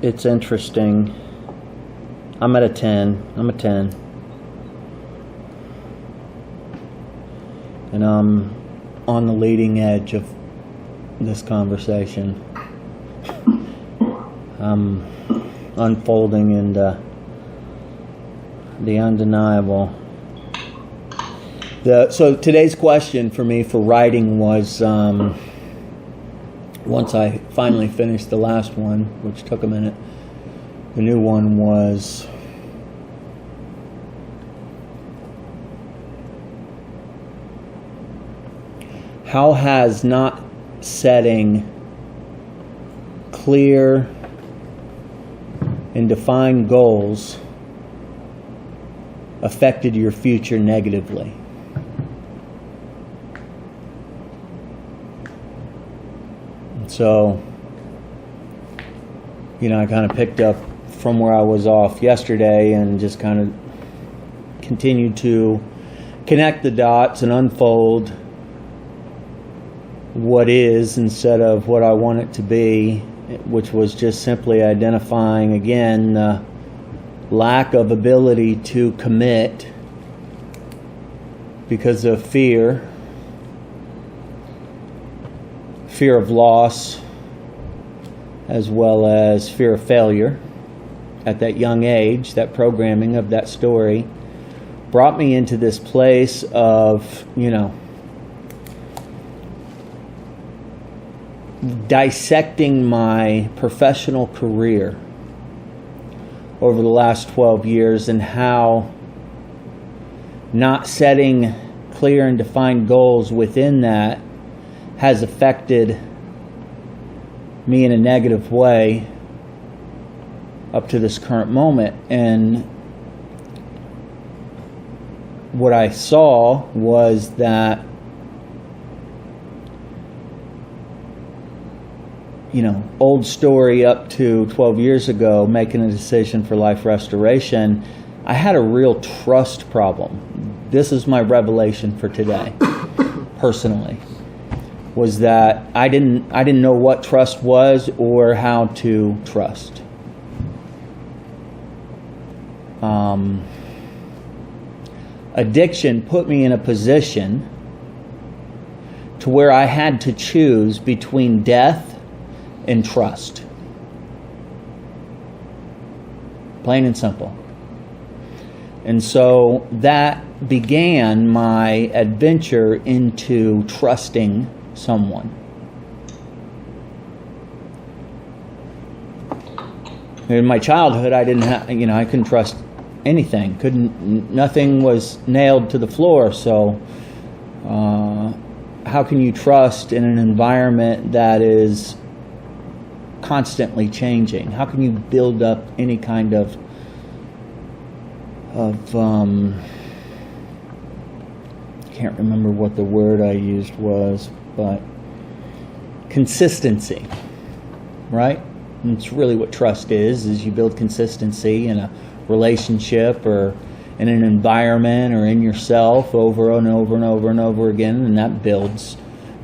it's interesting. I'm at a 10. I'm a 10. And I'm on the leading edge of this conversation. I'm unfolding into the undeniable. So today's question for me for writing was, once I finally finished the last one, which took a minute, the new one was, how has not setting clear and defined goals affected your future negatively? So, I kind of picked up from where I was off yesterday and just kind of continued to connect the dots and unfold what is instead of what I want it to be, which was just simply identifying, again, the lack of ability to commit because of fear of loss, as well as fear of failure. At that young age, that programming of that story brought me into this place of, dissecting my professional career over the last 12 years and how not setting clear and defined goals within that has affected me in a negative way up to this current moment. And what I saw was that, old story up to 12 years ago, making a decision for life restoration, I had a real trust problem. This is my revelation for today, personally, was that I didn't know what trust was or how to trust. Addiction put me in a position to where I had to choose between death and trust. Plain and simple. And so that began my adventure into trusting someone. In my childhood, I didn't have, I couldn't trust anything. Nothing was nailed to the floor. So, how can you trust in an environment that is constantly changing? How can you build up any kind of can't remember what the word I used was, but consistency, right? And it's really what trust is you build consistency in a relationship or in an environment or in yourself over and over and over and over again, and that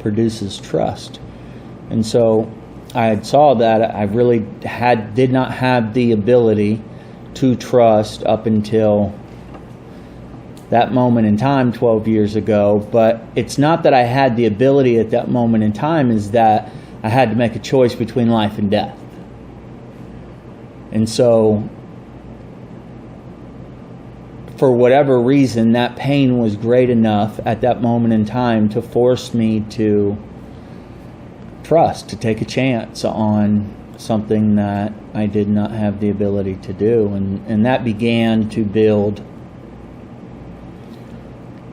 produces trust. And so I saw that I really did not have the ability to trust up until that moment in time 12 years ago. But it's not that I had the ability at that moment in time, is that I had to make a choice between life and death. And so for whatever reason, that pain was great enough at that moment in time to force me to trust, to take a chance on something that I did not have the ability to do. And that began to build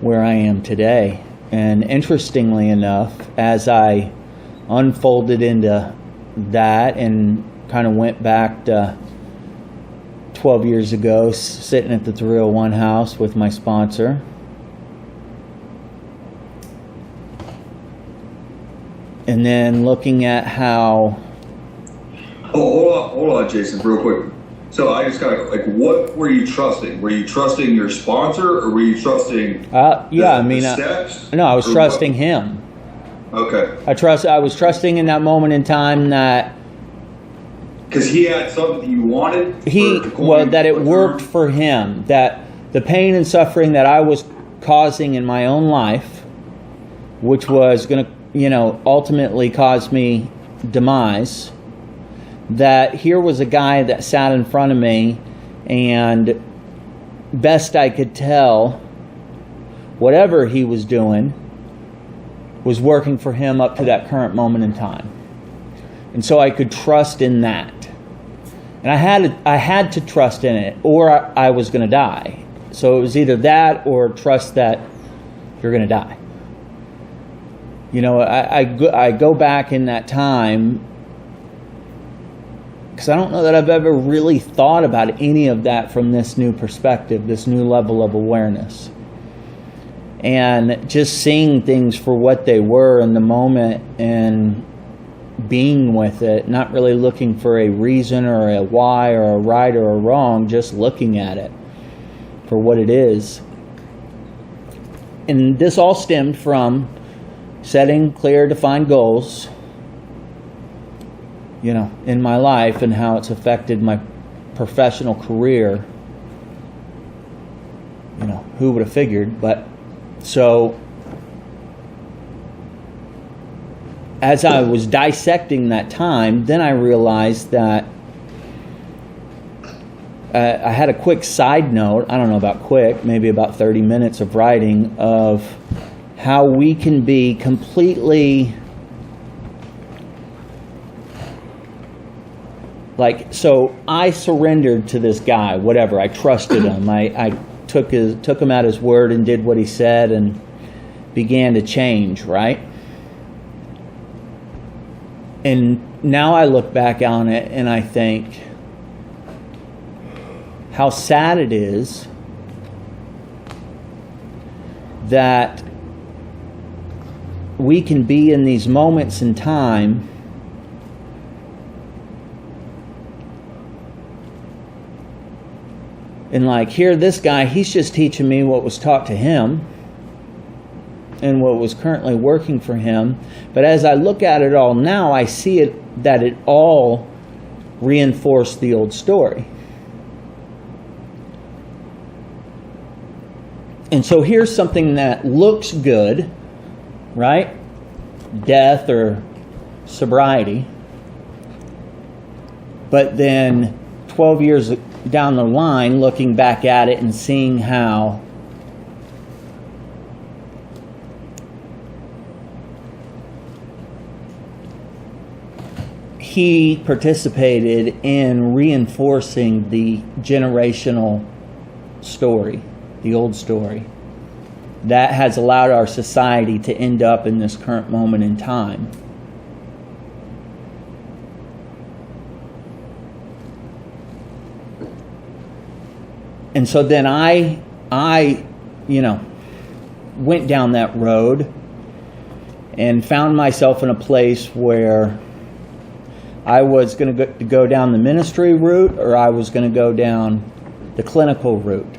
where I am today. And interestingly enough, as I unfolded into that and kind of went back to 12 years ago, sitting at the 301 house with my sponsor, and then looking at how... Hold on, Jason, real quick. So I just got what were you trusting? Were you trusting your sponsor, or were you trusting the steps? No, I was trusting him. Okay. I was trusting in that moment in time that Because he had something you wanted? That it worked for him. That the pain and suffering that I was causing in my own life, which was going to, ultimately cause me demise, that here was a guy that sat in front of me, and best I could tell, whatever he was doing was working for him up to that current moment in time. And so I could trust in that. And I had to trust in it, or I was going to die. So it was either that or trust that you're going to die. I go back in that time, because I don't know that I've ever really thought about any of that from this new perspective, this new level of awareness. And just seeing things for what they were in the moment and being with it, not really looking for a reason or a why or a right or a wrong, just looking at it for what it is. And this all stemmed from setting clear, defined goals, in my life, and how it's affected my professional career. Who would have figured? But so as I was dissecting that time, then I realized that I had a quick side note, I don't know about quick, maybe about 30 minutes of writing, of how we can be completely so I surrendered to this guy, whatever, I trusted him, I took him at his word and did what he said and began to change, right? And now I look back on it and I think how sad it is that we can be in these moments in time and here this guy, he's just teaching me what was taught to him and what was currently working for him. But as I look at it all now, I see that it all reinforced the old story. And so here's something that looks good, right? Death or sobriety. But then 12 years down the line, looking back at it and seeing how he participated in reinforcing the generational story, the old story, that has allowed our society to end up in this current moment in time. And so then I went down that road and found myself in a place where I was going to go down the ministry route, or I was going to go down the clinical route,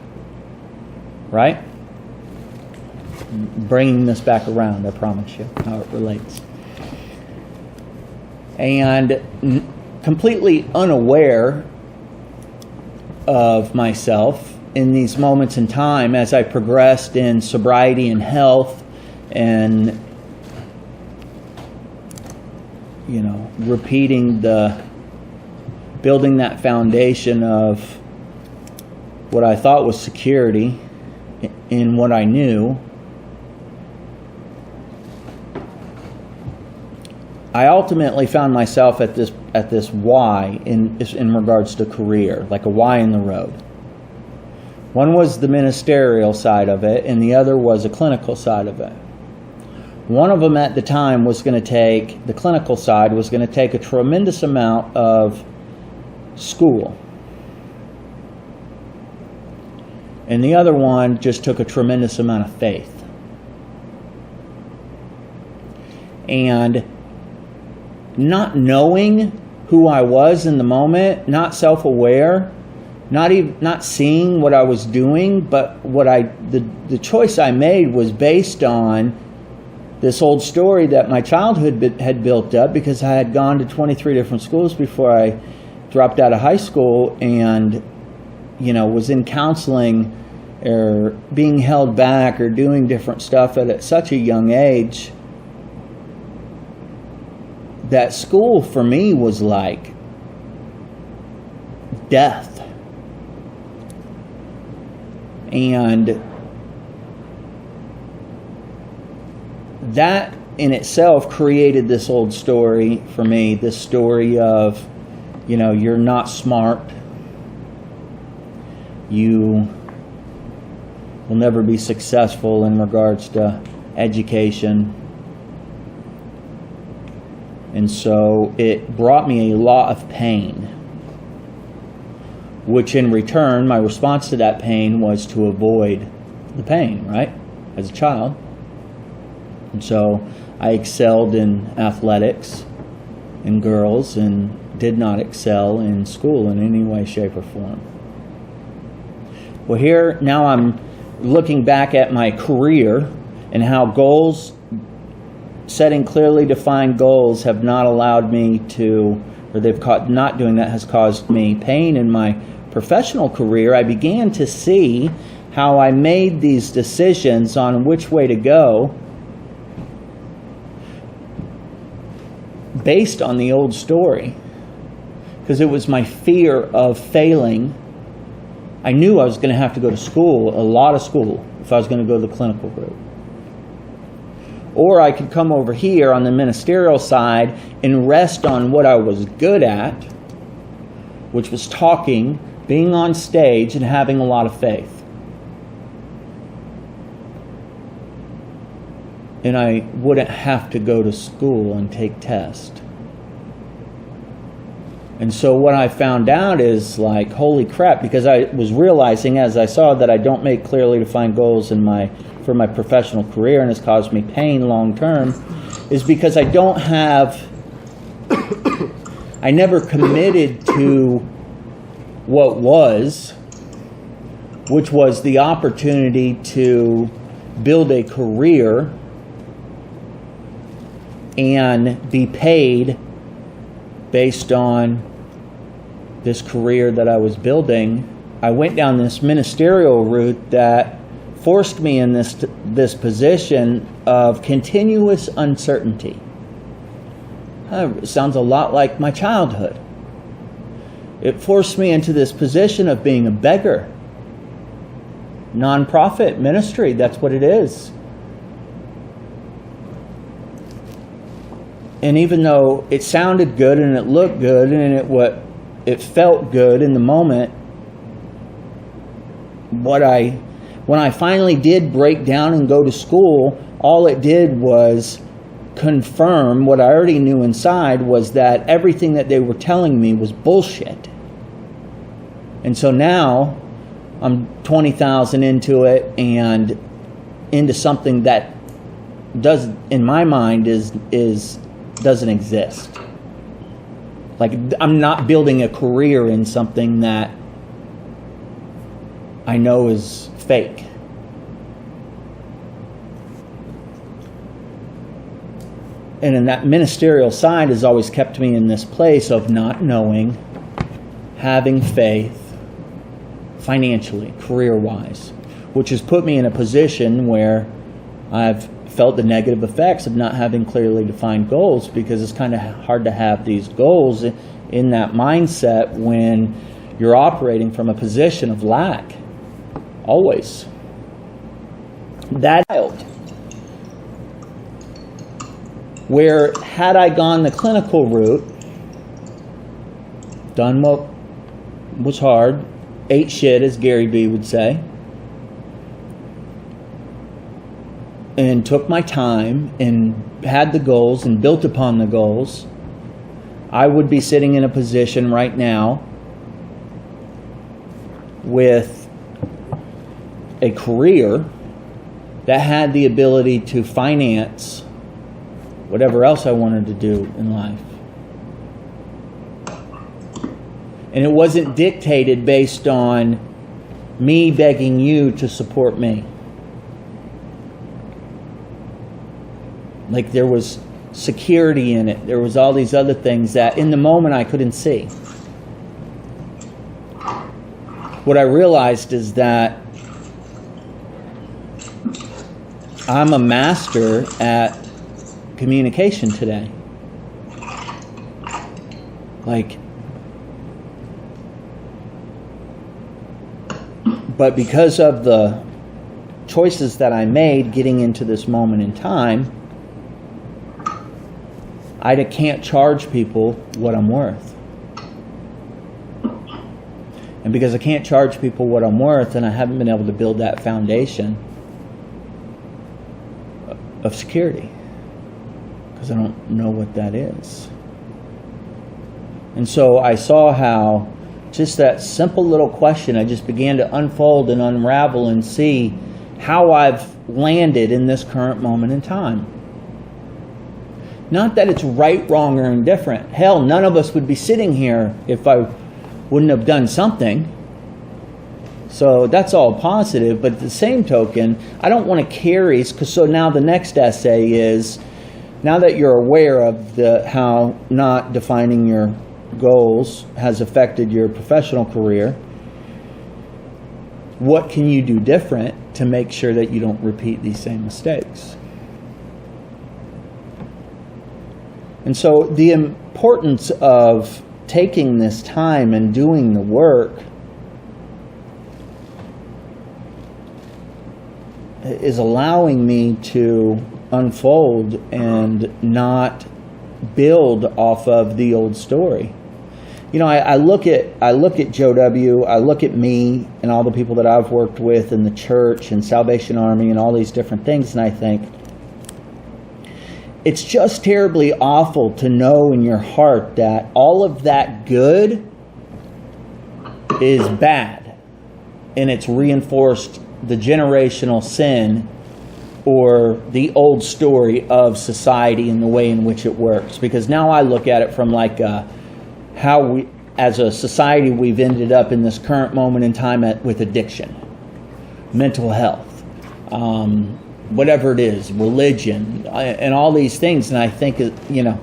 right? Bringing this back around, I promise you, how it relates. And completely unaware of myself in these moments in time as I progressed in sobriety and health and building that foundation of what I thought was security in what I knew. I ultimately found myself at this why in regards to career, like a why in the road. One was the ministerial side of it, and the other was a clinical side of it. One of them at the time was going to take, the clinical side was going to take a tremendous amount of school. And the other one just took a tremendous amount of faith. And not knowing who I was in the moment, not self-aware, not seeing what I was doing, but the choice I made was based on this old story that my childhood had built up, because I had gone to 23 different schools before I dropped out of high school and, was in counseling or being held back or doing different stuff at such a young age, that school for me was like death. And that in itself created this old story for me, this story of, you're not smart, you will never be successful in regards to education. And so it brought me a lot of pain, which in return, my response to that pain was to avoid the pain, right? As a child. And so I excelled in athletics and girls and did not excel in school in any way, shape, or form. Well, here, now I'm looking back at my career and how goals, setting clearly defined goals, have not allowed me to, or not doing that has caused me pain in my professional career. I began to see how I made these decisions on which way to go based on the old story, because it was my fear of failing. I knew I was going to have to go to school, a lot of school, if I was going to go the clinical route. Or I could come over here on the ministerial side and rest on what I was good at, which was talking, being on stage, and having a lot of faith. And I wouldn't have to go to school and take tests. And so what I found out is like, holy crap, because I was realizing as I saw that I don't make clearly defined goals for my professional career, and it's caused me pain long term, is because I never committed to what was, which was the opportunity to build a career and be paid based on this career that I was building. I went down this ministerial route that forced me in this position of continuous uncertainty. It sounds a lot like my childhood. It forced me into this position of being a beggar. Nonprofit ministry, that's what it is. And even though it sounded good and it looked good and it felt good in the moment, when I finally did break down and go to school, all it did was confirm what I already knew inside, was that everything that they were telling me was bullshit. And so now I'm 20,000 into it and into something that does, in my mind, doesn't exist. Like, I'm not building a career in something that I know is fake. And that ministerial side has always kept me in this place of not knowing, having faith, financially, career-wise, which has put me in a position where I've felt the negative effects of not having clearly defined goals, because it's kind of hard to have these goals in that mindset when you're operating from a position of lack. Always. That child, where had I gone the clinical route, done what was hard, ate shit, as Gary B would say, and took my time and had the goals and built upon the goals, I would be sitting in a position right now with a career that had the ability to finance whatever else I wanted to do in life. And it wasn't dictated based on me begging you to support me. Like, there was security in it. There was all these other things that in the moment I couldn't see. what I realized is that I'm a master at communication today. But because of the choices that I made getting into this moment in time, I can't charge people what I'm worth. And because I can't charge people what I'm worth, and I haven't been able to build that foundation of security, because I don't know what that is. And so I saw how just that simple little question, I just began to unfold and unravel and see how I've landed in this current moment in time. Not that it's right, wrong, or indifferent. Hell, none of us would be sitting here if I wouldn't have done something. So that's all positive, but at the same token, I don't want to carry, so now the next essay is, now that you're aware of how not defining your goals has affected your professional career, what can you do different to make sure that you don't repeat these same mistakes? And so the importance of taking this time and doing the work is allowing me to unfold and not build off of the old story. You know, I look at Joe W., I look at me and all the people that I've worked with in the church and Salvation Army and all these different things, and I think, it's just terribly awful to know in your heart that all of that good is bad, and it's reinforced the generational sin or the old story of society and the way in which it works. Because now I look at it from like how we, as a society, we've ended up in this current moment in time with addiction, mental health, whatever it is, religion, and all these things. And I think, you know,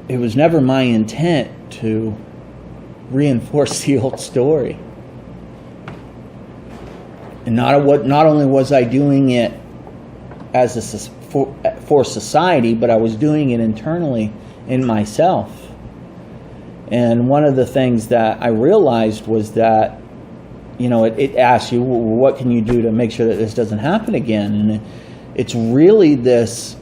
it was never my intent to reinforce the old story. And not only was I doing it as for society, but I was doing it internally in myself. And one of the things that I realized was that, you know, it asks you, well, what can you do to make sure that this doesn't happen again? And it's really this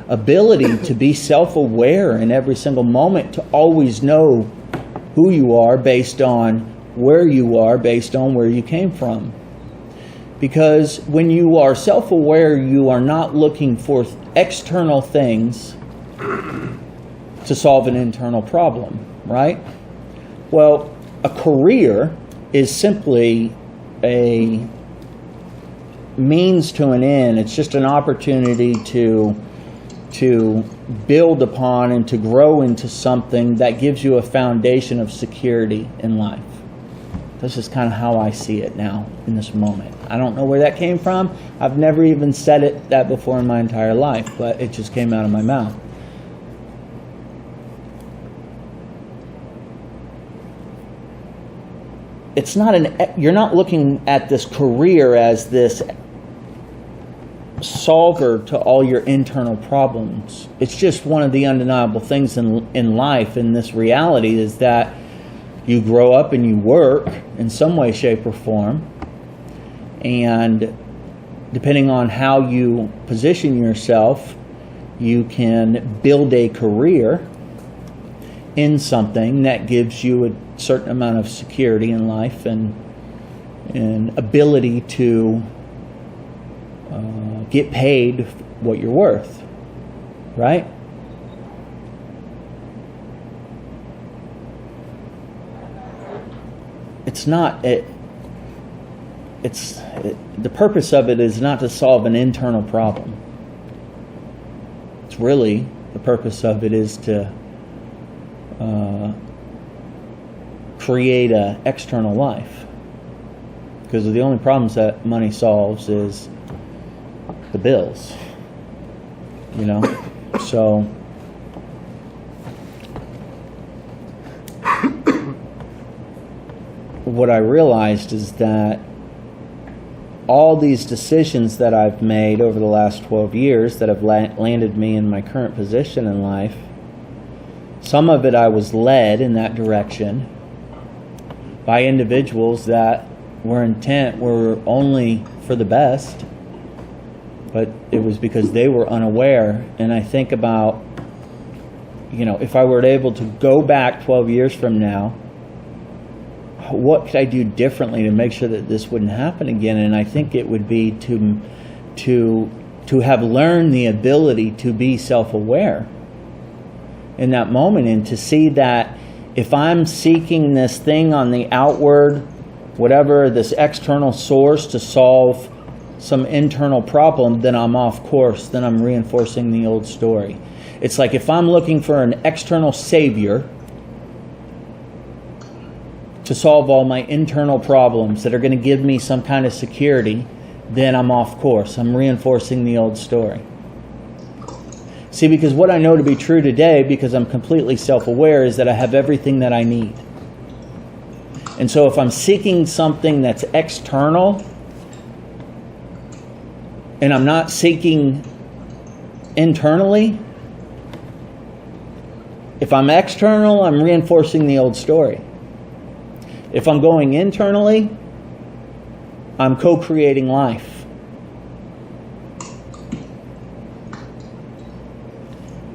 ability to be self-aware in every single moment, to always know who you are based on where you are, based on where you came from. Because when you are self-aware, you are not looking for external things to solve an internal problem, right? Well, a career is simply a means to an end. It's just an opportunity to build upon and to grow into something that gives you a foundation of security in life. This is kind of how I see it now in this moment. I don't know where that came from. I've never even said that before in my entire life, but it just came out of my mouth. It's not you're not looking at this career as this solver to all your internal problems. It's just one of the undeniable things in life, in this reality, is that you grow up and you work in some way, shape, or form, and depending on how you position yourself, you can build a career in something that gives you a certain amount of security in life and ability to get paid what you're worth, right? It's not the purpose of it is not to solve an internal problem. It's really, the purpose of it is to create an external life. Because the only problems that money solves is the bills. you know? So what I realized is that all these decisions that I've made over the last 12 years that have landed me in my current position in life, some of it I was led in that direction by individuals that were only for the best, but it was because they were unaware. And I think about, you know, if I were able to go back 12 years from now, what could I do differently to make sure that this wouldn't happen again? And I think it would be to have learned the ability to be self-aware in that moment, and to see that if I'm seeking this thing on the outward, whatever, this external source to solve some internal problem, then I'm off course, then I'm reinforcing the old story. It's like if I'm looking for an external savior to solve all my internal problems that are going to give me some kind of security, then I'm off course. I'm reinforcing the old story. See, because what I know to be true today, because I'm completely self-aware, is that I have everything that I need. And so if I'm seeking something that's external, and I'm not seeking internally, if I'm external, I'm reinforcing the old story. If I'm going internally, I'm co-creating life.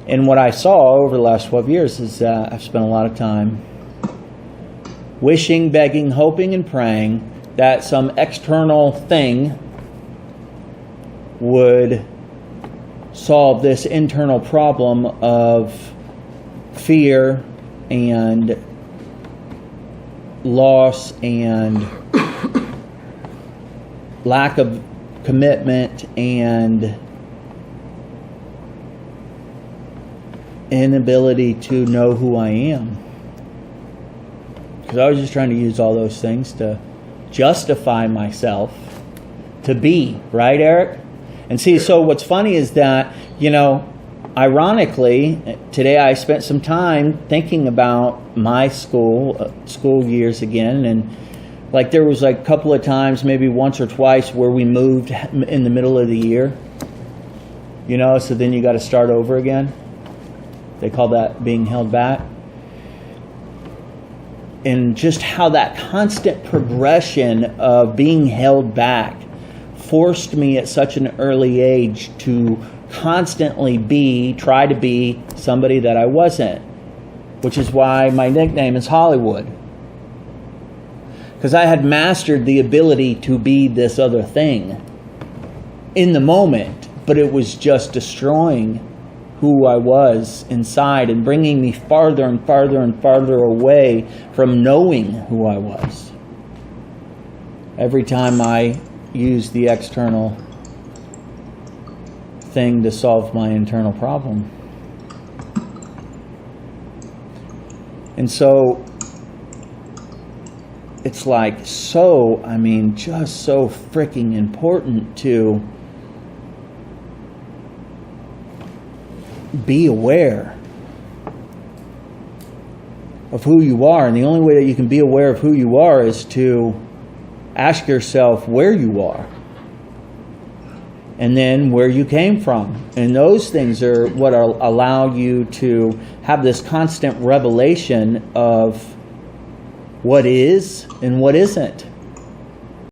And what I saw over the last 12 years is that I've spent a lot of time wishing, begging, hoping, and praying that some external thing would solve this internal problem of fear and loss and lack of commitment and inability to know who I am. Because I was just trying to use all those things to justify myself to be, right, Eric? And see, so what's funny is that, you know, ironically, today I spent some time thinking about my school years again, and like there was like a couple of times, maybe once or twice, where we moved in the middle of the year, you know, so then you got to start over again. They call that being held back. And just how that constant progression of being held back forced me at such an early age to constantly try to be somebody that I wasn't, which is why my nickname is Hollywood. Because I had mastered the ability to be this other thing in the moment, but it was just destroying who I was inside and bringing me farther and farther and farther away from knowing who I was. Every time I used the external thing to solve my internal problem. And so it's like just so freaking important to be aware of who you are. And the only way that you can be aware of who you are is to ask yourself where you are, and then where you came from. And those things are what allow you to have this constant revelation of what is and what isn't.